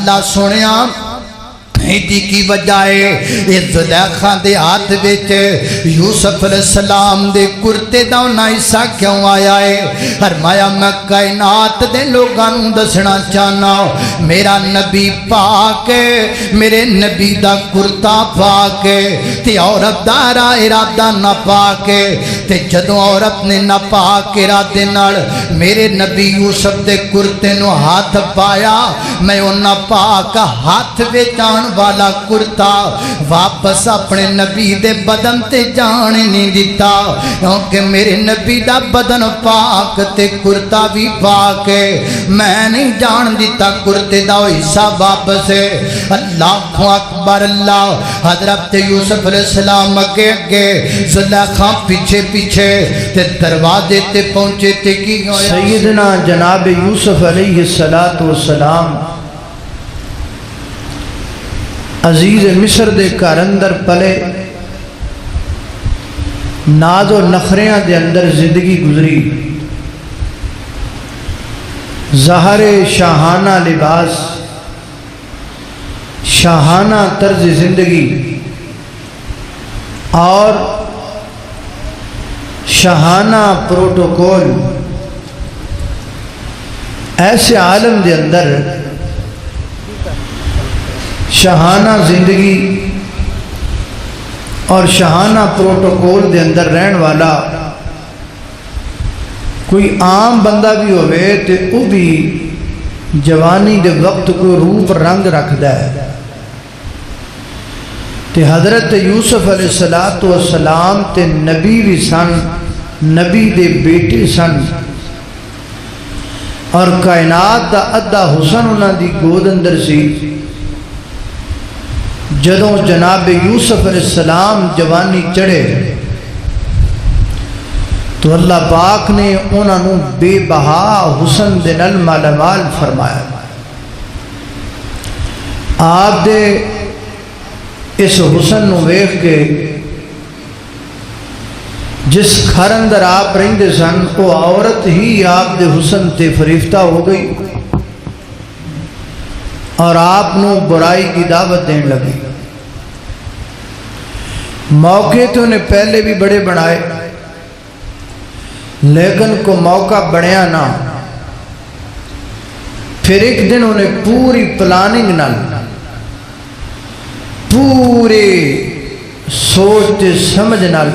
اللہ سنیا ایڈی کی وجہ ہے یہ زلیخا دے ہاتھ وچ یوسف علیہ السلام دے کرتے دا انہاں حصہ کیوں آیا ہے؟ فرمایا میں کائنات دے لوگاں نوں دسنا چاہنا میرا نبی پاک ہے، میرے نبی دا کرتا پاک ہے تے عورت دا ارادہ نہ پاک ہے، تے جدوں عورت نے نہ پاک ارادے نال میرے نبی یوسف دے کرتے نوں ہاتھ پایا، میں انہاں پاک ہاتھ وچ آن والا کرتا واپس اپنے نبی دے بدن تے جان نہیں دیتا، کیونکہ میرے نبی دا بدن پاک تے کرتا بھی پاک ہے، میں نہیں جان دیتا کرتے دا حصہ واپس ہے۔ اللہ اکبر اللہ۔ حضرت یوسف علیہ السلام اگے اگے، زلیخا پیچھے پیچھے، تے دروازے تے پہنچے تے کی ہویا؟ سیدنا جناب یوسف علیہ السلام عزیز مصر دے گھر اندر پلے، ناز و نخریاں دے اندر زندگی گزری، ظاہر شاہانہ لباس، شاہانہ طرز زندگی اور شاہانہ پروٹوکول، ایسے عالم دے اندر شاہانہ زندگی اور شاہانہ پروٹوکول دے اندر رہن والا کوئی عام بندہ بھی ہوئے تے وہ بھی جوانی دے وقت کو روپ رنگ رکھدا ہے، تے حضرت یوسف علیہ السلام تے نبی بھی سن، نبی دے بیٹے سن، اور کائنات دا ادھا حسن انہاں دی گود اندر سی۔ جدوں جناب یوسف علیہ السلام جوانی چڑھے تو اللہ پاک نے انہاں نوں بے بہا حسن دے نال مالا مال فرمایا۔ آپ دے اس حسن نوں ویکھ کے جس گھر اندر آپ رہندے سن وہ عورت ہی آپ دے حسن تے فریفتہ ہو گئی اور آپ نوں برائی کی دعوت دین لگی۔ موقع تو انہیں پہلے بھی بڑے بنائے لیکن کو موقع بڑھیا نہ، پھر ایک دن انہیں پوری پلاننگ نال، پورے سوچتے سمجھ نال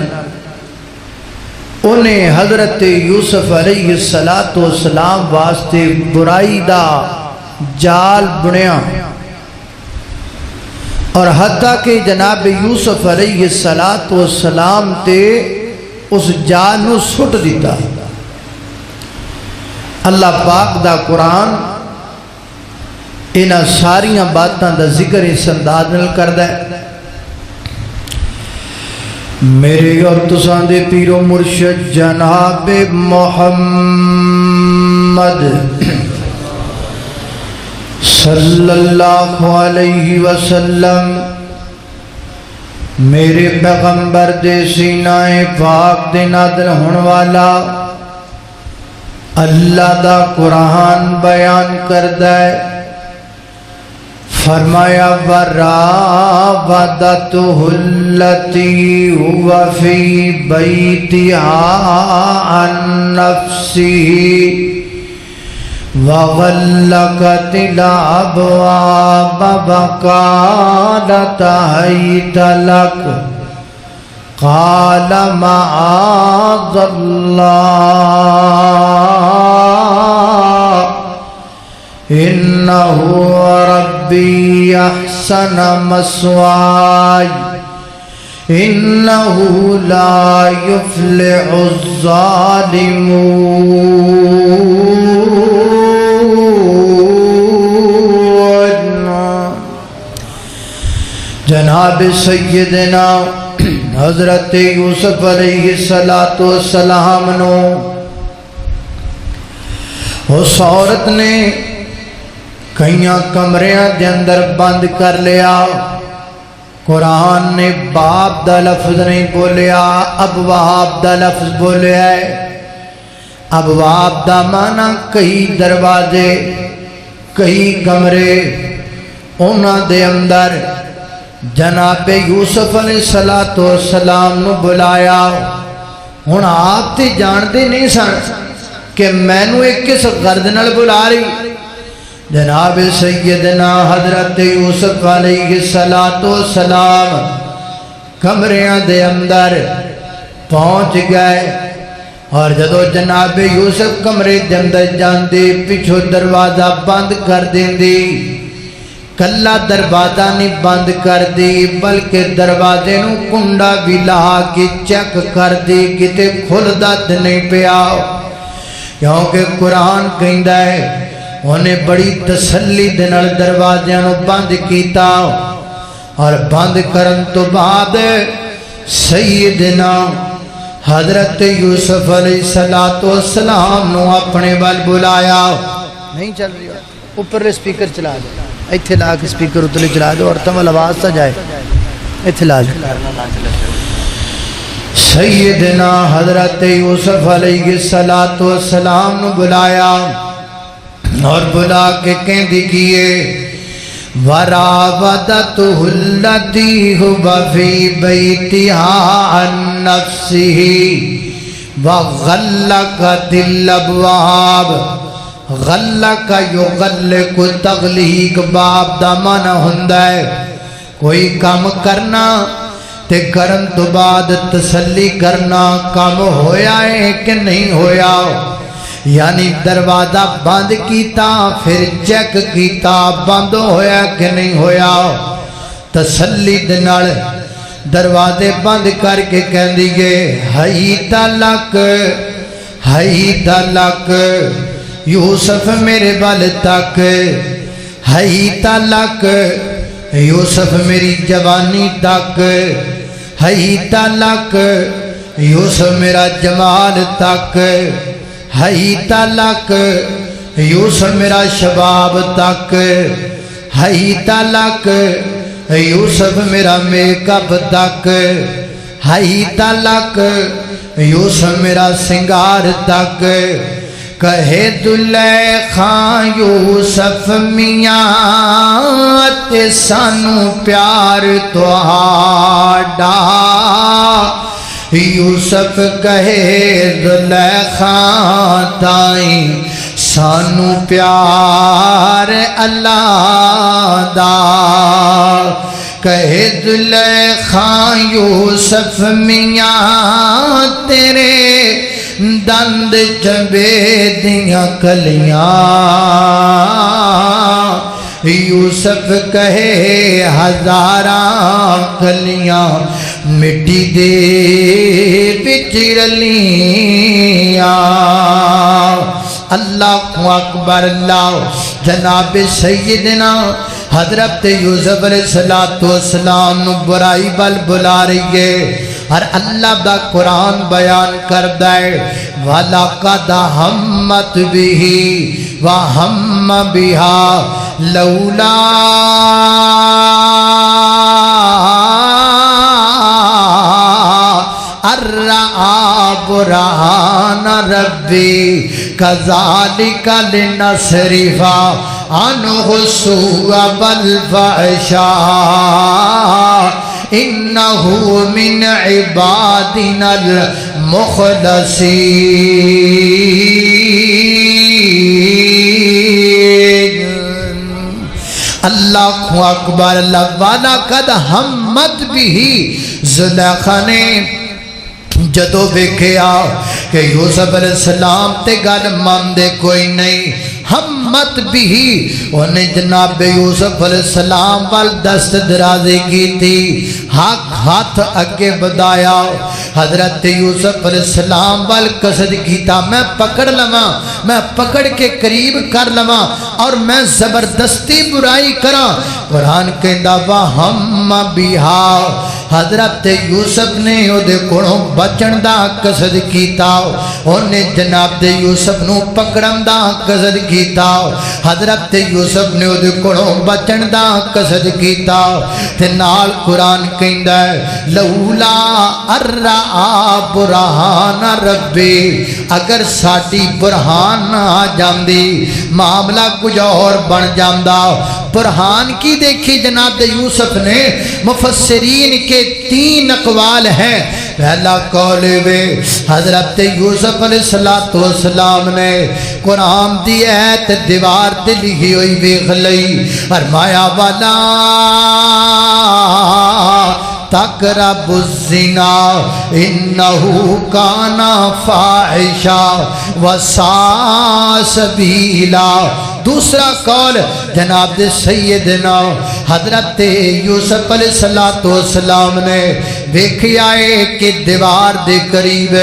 انہیں حضرت یوسف علیہ السلام واسطے برائی دا جال بنیا، اور حتیٰ کہ جناب یوسف علیہ السلام تے اس جال نو سٹ دیتا۔ اللہ پاک دا قرآن انہاں ساریاں باتاں دا ذکر اس انداز نال کردا ہے۔ میرے اور تساں دے پیر و مرشد جناب محمد صلی اللہ علیہ وسلم میرے پیغمبر دے سینہ پاک دے نازل ہون والا اللہ دا قرآن بیان کردا ہے۔ فرمایا وراودته التي هو في بيتها عن نفسه وغلقت الأبواب وقالت هيت لك قال معاذ الله إنه ربي أحسن مثواي إنه لا يفلح الظالمون۔ جناب سیدنا حضرت یوسف علیہ السلام نو اس عورت نے کئیاں کمریاں دے اندر بند کر لیا۔ قرآن نے باب دا لفظ نہیں بولیا، ابواب دا لفظ بولیا ہے۔ ابواب دا معنی کئی دروازے، کئی کمرے، انہاں دے اندر جناب یوسف علیہ السلام نو بلایا ہن آپ تے جاندے نہیں سن کہ مینوں ایک کس غرض نال بلا رہی جناب سیدنا حضرت یوسف علیہ السلام کمریاں دے اندر پہنچ گئے اور جدو جناب یوسف کمرے دے اندر جاندے پیچھو دروازہ بند کر دیندی کلا دروازہ نہیں بند کر دی بلکہ دروازے نو کنڈا بھی لا کے چیک کر دی کتے کھلدا تے نہیں پیا کیونکہ قرآن کہندا ہے انہیں بڑی تسلی دے نال دروازیاں نو بند کیتا اور بند کرن تو بعد سیدنا حضرت یوسف علیہ السلام نو اپنے وال بلایا نہیں چل رہی اوپر اسپیکر چلا دو ایتھے لا کے اسپیکر اتلے چلا دو اور تمل آواز سا جائے ایتھے لا دو سیدنا حضرت یوسف علیہ السلام نو بلایا اور بلا کے کہندی کیے وراودته التي هو في بيتها عن نفسه وغلقت الابواب غلق یغلق تغلیق باب دا معنی ہوندا ہے کوئی کام کرنا تے کرن تو بعد تسلی کرنا کام ہویا ہے کہ نہیں ہویا یعنی دروازہ بند کیتا پھر چیک کیتا بند ہویا کہ نہیں ہویا تسلی دنال دروازے بند کر کے کہہ دیئے ہائی تالک یوسف میرے بال تک ہائی تالک یوسف میری جوانی تک ہائی تالک یوسف میرا جمال تک ہائی تالک یوسف میرا شباب تک ہائی تالک یوسف میرا میک اپ تک ہائی تالک یوسف میرا سنگار تک کہے زلیخا یوسف میاں تے سانو پیار تہاڈا یوسف کہے زلیخا تائیں سانو پیار اللہ دا کہے زلیخا یوسف میاں تیرے دند چبے دیاں کلیاں یوسف کہے ہزاراں کلیاں مٹی دے بچ رلیاں اللہ اکبر اللہ جناب سیدنا حضرت یوسف علیہ السلام نو برائی بل بلا رہی ہے اور اللہ دا قرآن بیان کردہ ہے وَلَقَدْ هَمَّتْ بِهِ وَهَمَّ بِهَا لَوْلَا الرَّآ بُرْهَانَ رَبِّي كَذَلِكَ لِنَصْرِفَ عَنْهُ السُّوءَ وَالْفَحْشَاءَ إِنَّهُ مِنْ عِبَادِنَا الْمُخْلَصِينَ اللہ اکبر اللہ وَلَقَدْ هَمَّتْ بِهِ زلیخا نے جدو دیکھیا کہ یوسف علیہ السلام تے گل ماندے کوئی نہیں ہمت بھی انہیں جناب یوسف علیہ السلام وال دست درازی کی تھی ہاتھ اگے بدایا حضرت یوسف علیہ السلام وال قصد کیتا میں پکڑ لما میں پکڑ کے قریب کر لما اور میں زبردستی برائی کرا قرآن کہندا وَهَمَّ بِهَا حضرت یوسف نے او دے کولوں بچن دا قصد کیتا انہیں جناب یوسف نو پکڑن دا قصد کیتا حضرت یوسف نے او دے کولوں بچن دا قصد کیتا تے نال قرآن کہندا ہے لولا الرآ برہان ربی اگر ساڈی برہان آ جاندی معاملہ کچھ اور بن جاندا برہان کی دیکھی جناب یوسف نے؟ مفسرین کے 3 اقوال ہیں۔ پہلا قول وے حضرت یوسف علیہ السلام نے قرآن دی ایت دیوار تے لکھی ہوئی ویکھ لئی، فرمایا والا تقربوا الزنا انہو کانا فاحشا وساء سبیلا۔ دوسرا قول جناب سیدنا حضرت یوسف علیہ السلام نے ویکھیا ہے کہ دیوار دے قریب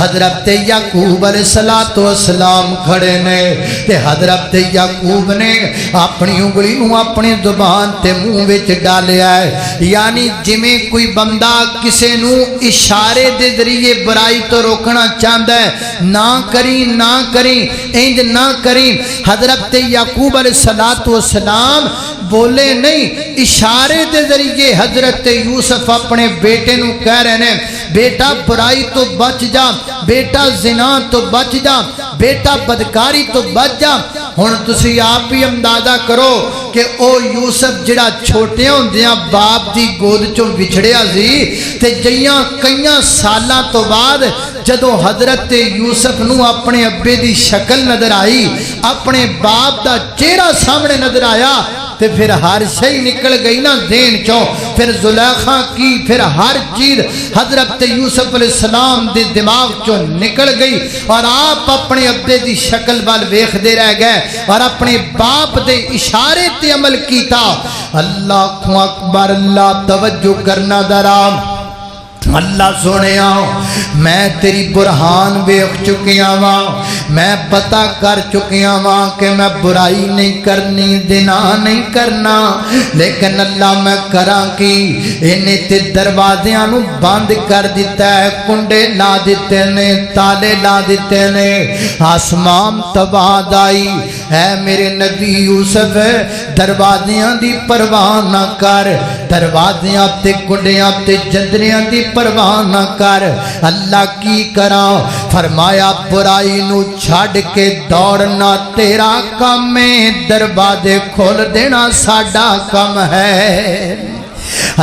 حضرت یعقوب علیہ السلام کھڑے نے، تے حضرت یعقوب نے اپنی انگلی نو اپنی زبان تے منہ وچ ڈالیا ہے، یعنی جویں کوئی بندہ کسے نو اشارے دے ذریعے برائی تو روکنا چاہتا ہے، نہ کریں انج نہ کریں۔ حضرت یعقوب علیہ السلام بولے نہیں، اشارے دے ذریعے حضرت یوسف اپنے بیٹے نو کہہ رہے ہیں بیٹا برائی تو بچ جا، بیٹا زنا تو بچ جا، بیٹا بدکاری تو بچ جا۔ ہن تسی آپ ہی اندازہ کرو کہ او یوسف جڑا چھوٹیاں ہوندیاں باپ دی گود چوں وچھڑیا سی تے جیاں کئیاں سالاں تو بعد جدوں حضرت یوسف نو اپنے ابے دی شکل نظر آئی، اپنے باپ دا چہرہ سامنے نظر آیا تے پھر ہر شئی نکل گئی نا ذہن چوں، پھر زلیخا کی پھر ہر چیز حضرت یوسف علیہ السلام دے دماغ چوں نکل گئی، اور آپ اپنے ابے دی شکل وال ویکھدے رہ گئے اور اپنے باپ دے اشارے تے عمل کیتا۔ اللہ اکبر، اللہ توجہ کرنا ذرا۔ اللہ سنیا میں تیری برہان ویکھ چکیا ہاں، میں پتہ کر چکیا ہاں کہ میں برائی نہیں کرنی، زنا نہیں کرنا، لیکن اللہ میں کراں کی؟ انہیں تے دروازیاں نو بند کر دیتا ہے، کنڈے لا دیتے نے، تالے لا دیتے نے، آسمان تباہ آئی۔ اے میرے نبی یوسف دروازیاں دی پرواہ نہ کر، دروازیاں تے کنڈیاں تے جندریاں دی پرواہ نہ کر۔ اللہ کی کراں؟ فرمایا برائی نو چھڑ کے دوڑنا تیرا کام ہے، دروازے کھول دینا ساڈا کام ہے۔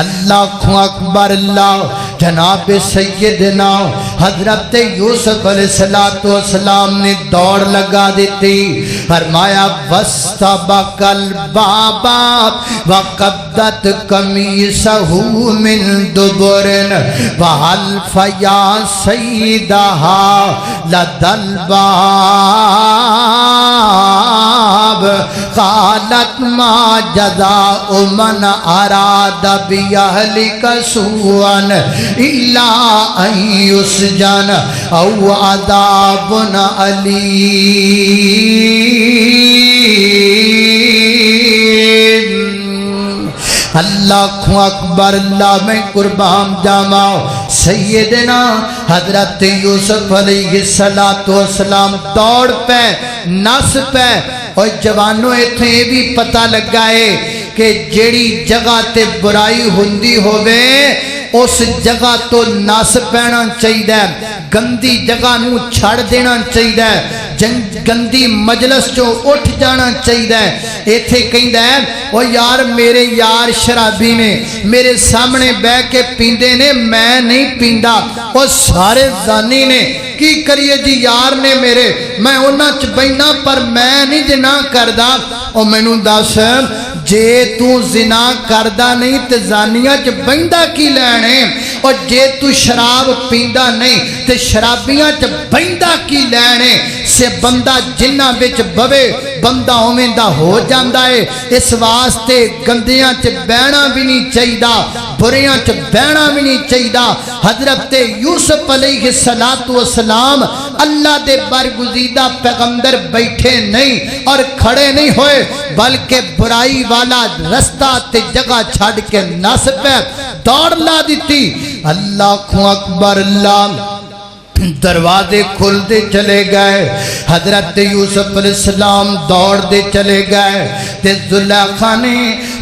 اللہ اکبر، اللہ۔ جناب سیدنا حضرت یوسف علیہ السلام نے دوڑ لگا دیتی، فرمایا وَاسْتَبَقَ الْبَابَ وَقَدَّتْ قَمِيصَهُ مِنْ دُبُرٍ وَأَلْفَ يَا سَيِّدَهَا لَدَى الْبَابِ قَالَتْ مَا جَزَاءُ مَنْ أَرَادَ بِأَهْلِكَ سُوءًا إِلَّا أَن يُسْجَنَ أَوْ عَذَابٌ أَلِيمٌ۔ اللہ اکبر، اللہ میں قربان جاواں۔ سیدنا حضرت یوسف علیہ السلام دوڑ پہ، نس پہ۔ اور جوانوں ایتھے یہ بھی پتہ لگا ہے کہ جیڑی جگہ تے برائی ہوندی ہوئے اس جگہ تو نس پینا چاہیے، گندی جگہ نو چھڑ دینا چاہیے، گندی مجلس چو اٹھ جانا چاہیے۔ ایتھے کہندا ہے او یار میرے یار شرابی نے میرے سامنے بہ کے پیندے نے، میں نہیں پیندا۔ او سارے زانی نے کی کریے جی، یار نے میرے، میں انہاں چ بہنا پر میں نہیں زنا کردا۔ او مینوں دس جے تو زنا کردا نہیں تے زانیاں چ بہندا کی لینے؟ اور جے تو شراب پیندا نہیں تے شرابیاں چ بہندا کی لینے؟ سے بندہ جنہ بچ بوے بندہ اوویں دا ہو جاندا ہے۔ اس واسطے گندیاں چ بہنا بھی نہیں چاہیدا، بریاں چ بہنا بھی نہیں چاہیدا۔ حضرت یوسف علیہ السلام اللہ دے برگزیدہ پیغمبر بیٹھے نہیں اور کھڑے نہیں ہوئے، بلکہ برائی والا رستہ تے جگہ چھڑ کے نس پہ دوڑ لا دیتی۔ اللہ اکبر، اللہ۔ دروازے کھل دے چلے گئے، حضرت یوسف علیہ السلام دوڑ دے چلے گئے، تے زلیخا نے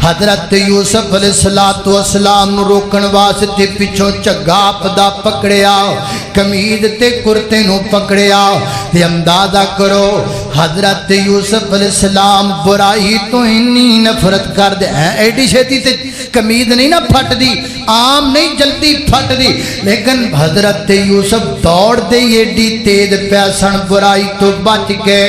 حضرت یوسف علیہ السلام نو روکن واسطے پچھوں جھگا اپدا پکڑیا قمیض تے کرتے نو پکڑیا تے اندازہ کرو حضرت یوسف علیہ السلام برائی تو انی نفرت کر دے ایڈی چھتی تے قمیض نہیں نہ پھٹ دی عام نہیں جلدی پھٹ دی لیکن حضرت یوسف دوڑ دے ایڈی تیز پیسن برائی تو بچ کے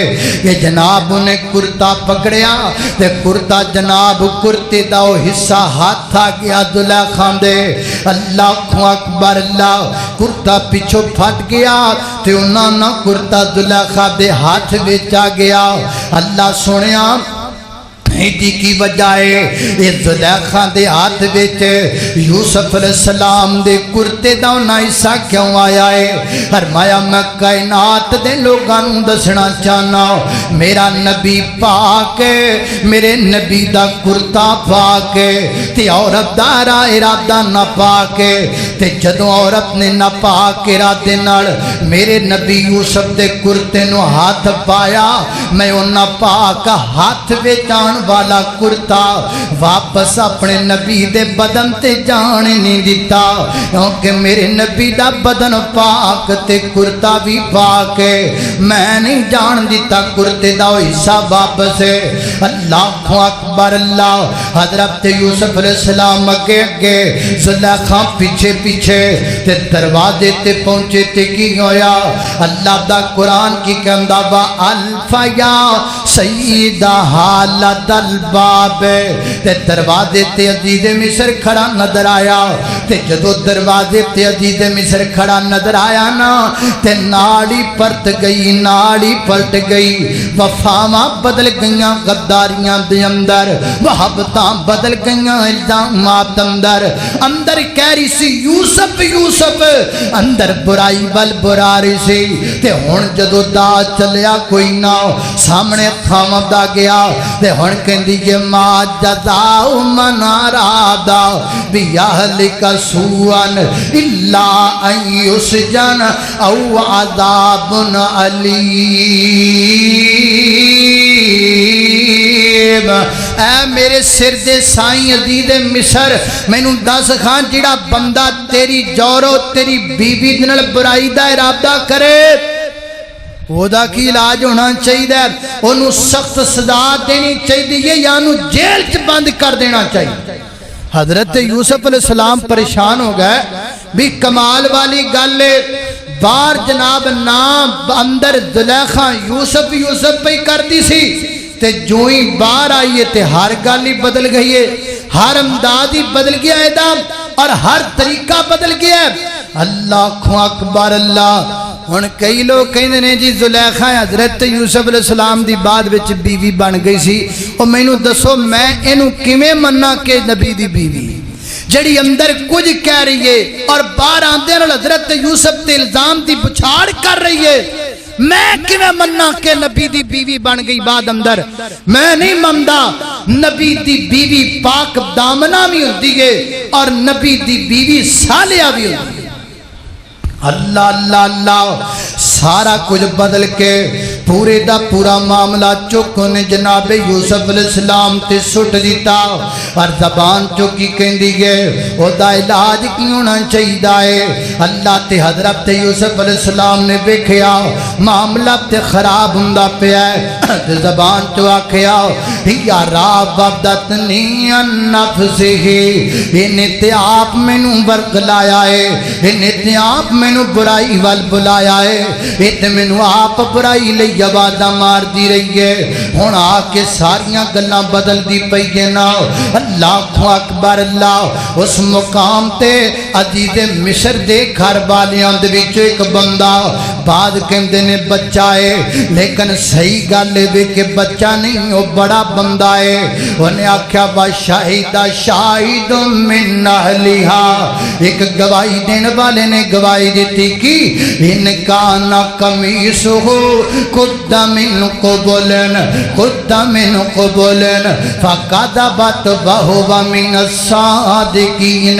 کہ جناب انہیں کرتا پکڑیا تے کرتا جناب کرتے دا حصہ ہاتھ آ گیا زلیخا دے اللہ اکبر اللہ کرتا پیچھو پھٹ گیا تے انہاں نہ کرتا زلیخا دے ہاتھ وچ آ گیا اللہ سنیا ایڈی کی وجہ ہے یہ زلیخا دے ہاتھ وچ یوسف علیہ السلام دے کرتے دا انہاں حصہ کیوں آیا ہے فرمایا میں کائنات دے لوگاں نوں دسنا چاہنا میرا نبی پاک میرے نبی دا کرتا پاک تے عورت دا ارادہ نہ پاک تے جدوں عورت نے نہ پاک ارادے نال میرے نبی یوسف دے کرتے نو ہاتھ پایا میں انہاں پاک ہاتھ وچ آن والا کرتا واپس اپنے نبی دے بدن تے جان نہیں دیتا کیونکہ میرے نبی دا بدن پاک تے کرتا بھی پاک ہے میں نہیں جان دیتا کرتے دا حصہ واپس ہے اللہ اکبر اللہ حضرت یوسف علیہ السلام اگے اگے زلیخا پیچھے پیچھے تے دروازے تے پہنچے تے کی ہویا اللہ دا قرآن کی کہندا وا الفا یا سیدہ حالت الباب تے دروازے تے عزیز مصر کھڑا نظر آیا تے جدو دروازے تے عزیز مصر کھڑا نظر آیا نا تے ناڑی پلٹ گئی ناڑی پلٹ گئی وفاواں بدل گئیاں غداریاں دے اندر محبتاں بدل گئیاں الزامات اندر کہہ رہی سی یوسف یوسف اندر برائی ول برا رہی سی تے ہن جدو دا چلیا کوئی نہ سامنے تھامدا گیا تے ہن کہندی کہ ما جزاء من اراد باہلک سوءا الا ان یسجن او عذاب علیم اے میرے سر دے سائیں عزیز مصر میں نو دس خان جڑا بندہ تیری جورو تیری بیوی نال برائی دا ارادہ کرے وہ دا کی علاج ہونا چاہیے انہوں سخت سزا دینی چاہیے یا انہوں جیل چ بند کر دینا چاہیے حضرت یوسف علیہ السلام پریشان ہو گئے بھی کمال والی گل بار جناب نام اندر زلیخا یوسف یوسف پہ کرتی سی تے جو ہی باہر آئیے تے ہر گل ہی بدل گئی ہے ہر انداز ہی بدل گیا ہے اور ہر طریقہ بدل گیا ہے اللہ اکبر اللہ ہن کئی لوگ کہندے نے جی زلیخا حضرت یوسف علیہ السلام دی بعد وچ بیوی بن گئی سی او مینوں دسو میں اینوں کیویں مننا کہ نبی دی بیوی جڑی اندر کچھ کہہ رہی ہے اور باہر آندے نال حضرت یوسف تے الزام دی بچھاڑ کر رہی ہے میں کیویں مننا کہ نبی دی بیوی بن گئی بعد اندر میں نہیں مندا نبی دی بیوی پاک دامنا بھی ہوندی ہے اور نبی دی بیوی صالحہ بھی ہوندی ہے اللہ اللہ اللہ سارا کچھ بدل کے پورے دا پورا معاملہ چوکوں نے جناب یوسف علیہ السلام تے سٹ دیتا اور زبان چوکی کہندی گئے او دا علاج کی ہونا چاہیے ہے اللہ تے حضرت یوسف علیہ السلام نے دیکھیا معاملہ تے خراب ہوندا پیا ہے زبان چو آکھیا یا راودتنی عن نفسہ انہیں تے آپ مینوں برگلایا ہے انہیں تے آپ مینوں برائی وال بلایا ہے تے مینوں آپ برائی لئی آوازاں مار دی رہی ہے ہن آ کے ساریاں گلاں بدل دی پئی ہے نا اللہ اکبر اللہ اس مقام تے عزیز مصر دے گھر والیاں دے وچ ایک بندہ بعد کہندے نے بچہ ہے لیکن صحیح گل ہے کہ بچہ نہیں وہ بڑا بندہ ہے انہیں آکھیا وا شاہد شاہد من اہلھا ایک گواہی دینے والے نے گواہی دیتی کی ان کا نا قمیصہ قد من قبلن فکذبت وہو من الصادقین